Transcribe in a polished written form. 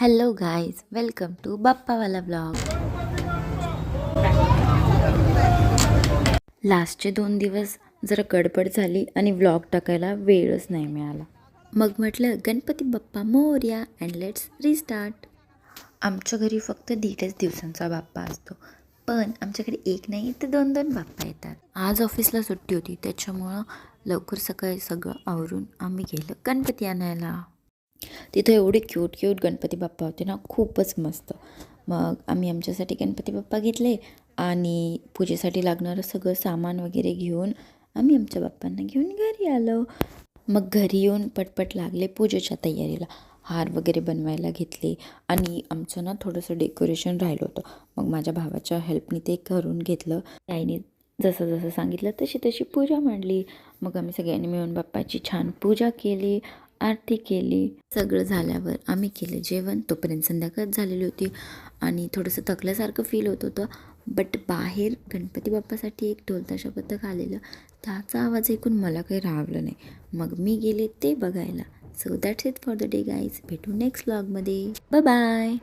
Hello guys, welcome to बाप्पावाला blog. लास्टचे 2 दिवस जरा गडबड झाली आणि व्लॉग टाकायला वेळच नाही मिळाला. मग म्हटलं Ganpati Bappa Morya and let's restart. आमच्या घरी फक्त 1.5 दिवसांचा बाप्पा असतो, पण आमच्याकडे एक नाही तर 2 बाप्पा येतात. आज ऑफिसला सुट्टी होती, त्याच्यामुळं लवकर सकाळी सगळं आवरून आम्ही गेलो गणपती आणायला. तिथं एवढे क्यूट गणपती बाप्पा होते ना, खूपच मस्त. मग आम्ही आमच्यासाठी गणपती बाप्पा घेतले आणि पूजेसाठी लागणारं सगळं सामान वगैरे घेऊन आम्ही आमच्या बाप्पांना घेऊन घरी आलो. मग घरी येऊन पटपट लागले पूजेच्या तयारीला. हार वगैरे बनवायला घेतले आणि आमचं ना थोडंसं डेकोरेशन राहिलं होतं. मग माझ्या भावाच्या हेल्पनी ते करून घेतलं. त्याने जसं जसं सांगितलं तशी तशी पूजा मांडली. मग आम्ही सगळ्यांनी मिळून बाप्पाची छान पूजा केली, आरती केली. सगळं झाल्यावर आम्ही केलं जेवण. तोपर्यंत संध्याकाळ झालेली होती आणि थोडंसं थकल्यासारखं फील होत होतं. बट बाहेर गणपती बाप्पासाठी एक ढोलताशा पथक आलेलं, त्याचा आवाज ऐकून मला काही राहवलं नाही. मग मी गेले ते बघायला. So that's it for the day guys. भेटू नेक्स्ट व्लॉगमध्ये. Bye bye.